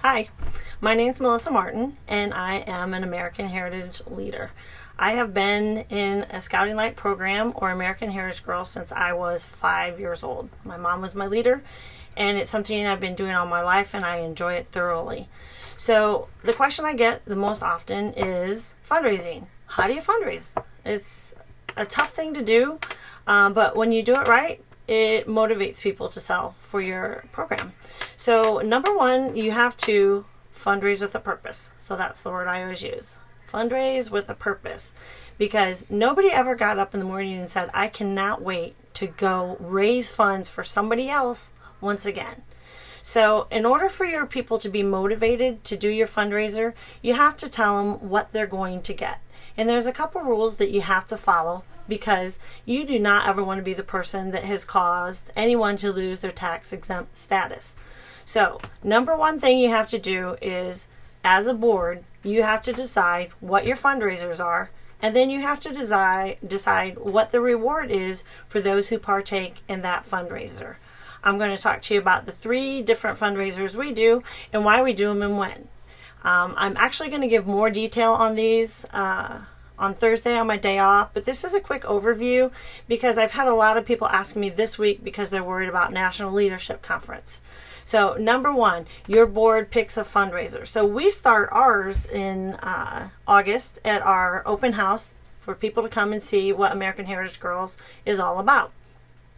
Hi, my name is Melissa Martin, and I am an American Heritage leader. I have been in a Scouting Light program or American Heritage Girl since I was 5 years old. My mom was my leader, and it's something I've been doing all my life, and I enjoy it thoroughly. So the question I get the most often is fundraising. How do you fundraise? It's a tough thing to do, but when you do it right, it motivates people to sell for your program. So number one, you have to fundraise with a purpose. So that's the word I always use. Fundraise with a purpose. Because nobody ever got up in the morning and said, I cannot wait to go raise funds for somebody else once again. So in order for your people to be motivated to do your fundraiser, you have to tell them what they're going to get. And there's a couple rules that you have to follow, because you do not ever want to be the person that has caused anyone to lose their tax exempt status. So number one thing you have to do is, as a board, you have to decide what your fundraisers are, and then you have to decide what the reward is for those who partake in that fundraiser. I'm going to talk to you about the 3 different fundraisers we do and why we do them and when. I'm actually going to give more detail on these on Thursday on my day off, but this is a quick overview because I've had a lot of people ask me this week because they're worried about National Leadership Conference. So number one, your board picks a fundraiser. So we start ours in August at our open house for people to come and see what American Heritage Girls is all about.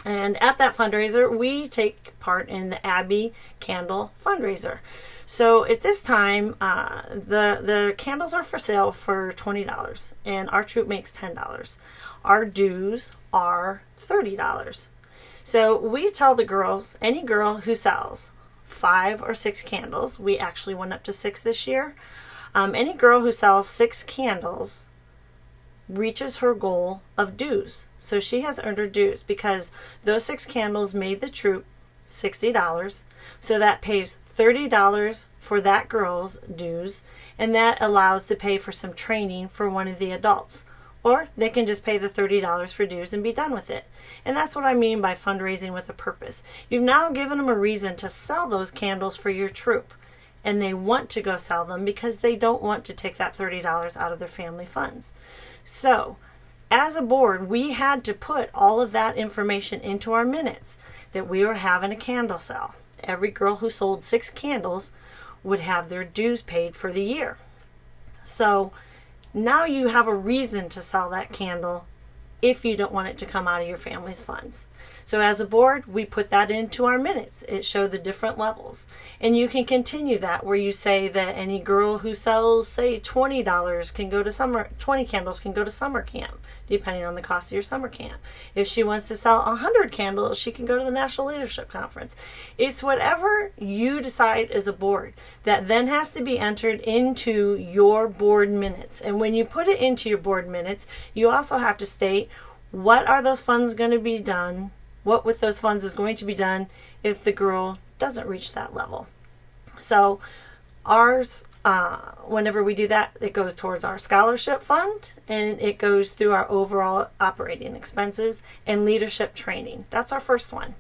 And at that fundraiser, we take part in the Abbey Candle fundraiser. So at this time, the candles are for sale for $20, and our troop makes $10. Our dues are $30. So we tell the girls, any girl who sells 5 or 6 candles, we actually went up to 6 this year, any girl who sells 6 candles reaches her goal of dues. So she has earned her dues because those 6 candles made the troop $60. So that pays $30 for that girl's dues, and that allows to pay for some training for one of the adults. Or they can just pay the $30 for dues and be done with it. And that's what I mean by fundraising with a purpose. You've now given them a reason to sell those candles for your troop, and they want to go sell them because they don't want to take that $30 out of their family funds. So as a board, we had to put all of that information into our minutes that we were having a candle sale. Every girl who sold 6 candles would have their dues paid for the year. So now you have a reason to sell that candle if you don't want it to come out of your family's funds. So as a board, we put that into our minutes. It showed the different levels. And you can continue that where you say that any girl who sells, say, $20 can go to 20 candles can go to summer camp, depending on the cost of your summer camp. If she wants to sell 100 candles, she can go to the National Leadership Conference. It's whatever you decide as a board that then has to be entered into your board minutes. And when you put it into your board minutes, you also have to state what are those funds going to be done, what with those funds is going to be done if the girl doesn't reach that level. So ours, whenever we do that, it goes towards our scholarship fund, and it goes through our overall operating expenses and leadership training. That's our first one.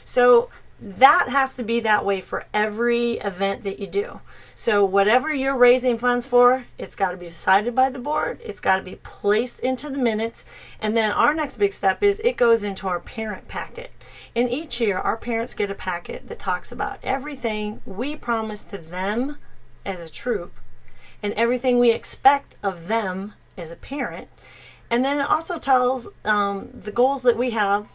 So that has to be that way for every event that you do. So whatever you're raising funds for, it's got to be decided by the board. It's got to be placed into the minutes. And then our next big step is it goes into our parent packet. And each year, our parents get a packet that talks about everything we promise to them as a troop and everything we expect of them as a parent. And then it also tells the goals that we have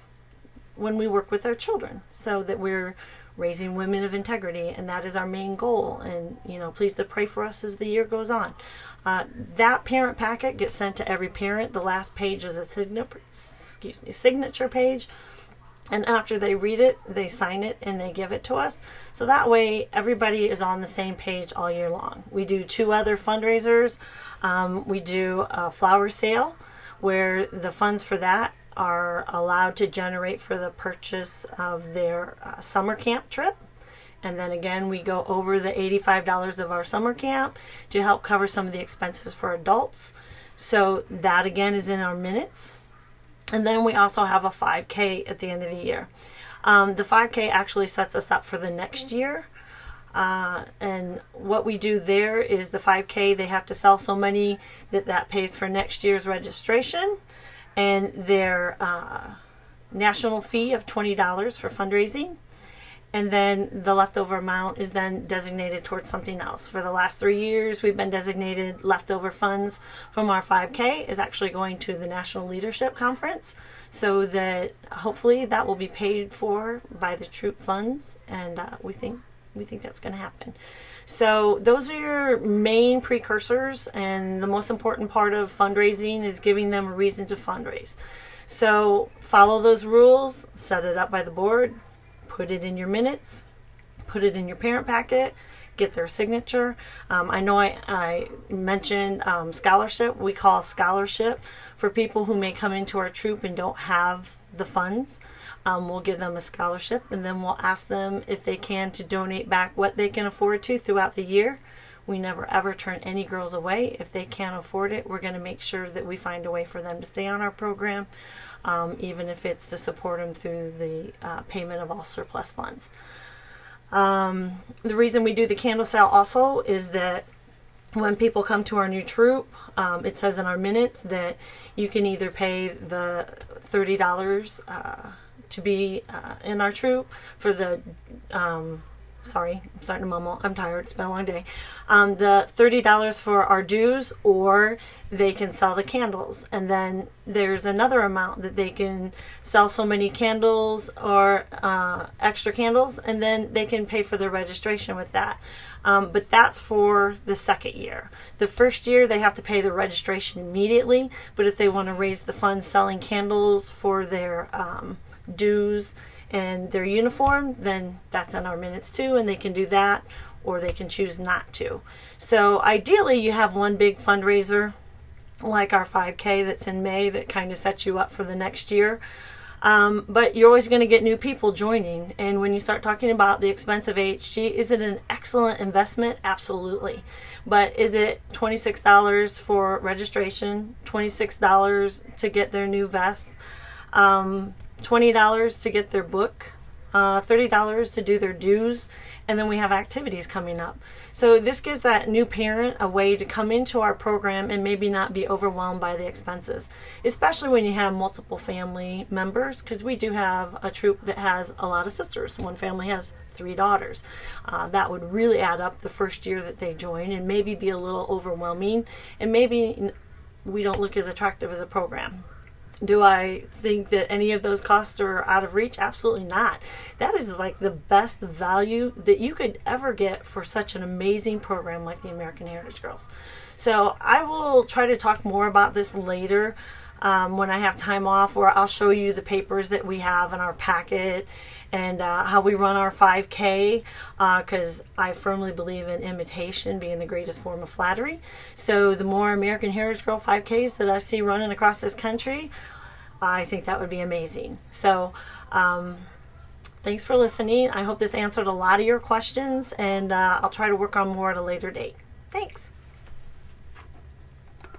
when we work with our children, so that we're raising women of integrity, and that is our main goal. And please to pray for us as the year goes on. That parent packet gets sent to every parent. The last page is a signature page, and after they read it, they sign it and they give it to us. So that way everybody is on the same page all year long. We do 2 other fundraisers. We do a flower sale where the funds for that are allowed to generate for the purchase of their summer camp trip. And then again, we go over the $85 of our summer camp to help cover some of the expenses for adults. So that again is in our minutes. And then we also have a 5K at the end of the year. The 5K actually sets us up for the next year. And what we do there is the 5K, they have to sell so many that pays for next year's registration, and their national fee of $20 for fundraising. And then the leftover amount is then designated towards something else. For the last 3 years, we've been designated leftover funds from our 5K is actually going to the National Leadership Conference, so that hopefully that will be paid for by the troop funds, and we think that's going to happen. So those are your main precursors, and the most important part of fundraising is giving them a reason to fundraise. So follow those rules, set it up by the board, put it in your minutes, put it in your parent packet, get their signature. I know I mentioned scholarship. We call scholarship for people who may come into our troop and don't have the funds. We'll give them a scholarship, and then we'll ask them if they can to donate back what they can afford to throughout the year. We never ever turn any girls away. If they can't afford it, we're going to make sure that we find a way for them to stay on our program, even if it's to support them through the payment of all surplus funds. The reason we do the candle sale also is that when people come to our new troop, it says in our minutes that you can either pay the $30 to be in our troop for the sorry, I'm starting to mumble. I'm tired. It's been a long day. The $30 for our dues, or they can sell the candles. And then there's another amount that they can sell so many candles or extra candles, and then they can pay for their registration with that. But that's for the second year. The first year, they have to pay the registration immediately. But if they want to raise the funds selling candles for their dues and their uniform, then that's in our minutes too, and they can do that, or they can choose not to. So ideally you have one big fundraiser like our 5K that's in May that kind of sets you up for the next year. But you're always going to get new people joining, and when you start talking about the expense of AHG, is it an excellent investment? Absolutely. But is it $26 for registration, $26 to get their new vest, $20 to get their book, $30 to do their dues, and then we have activities coming up. So this gives that new parent a way to come into our program and maybe not be overwhelmed by the expenses, especially when you have multiple family members, because we do have a troop that has a lot of sisters. One family has 3 daughters. That would really add up the first year that they join and maybe be a little overwhelming, and maybe we don't look as attractive as a program. Do I think that any of those costs are out of reach? Absolutely not. That is like the best value that you could ever get for such an amazing program like the American Heritage Girls. So I will try to talk more about this later when I have time off, or I'll show you the papers that we have in our packet and how we run our 5K, because I firmly believe in imitation being the greatest form of flattery. So the more American Heritage Girl 5Ks that I see running across this country, I think that would be amazing. So thanks for listening. I hope this answered a lot of your questions, and I'll try to work on more at a later date. Thanks.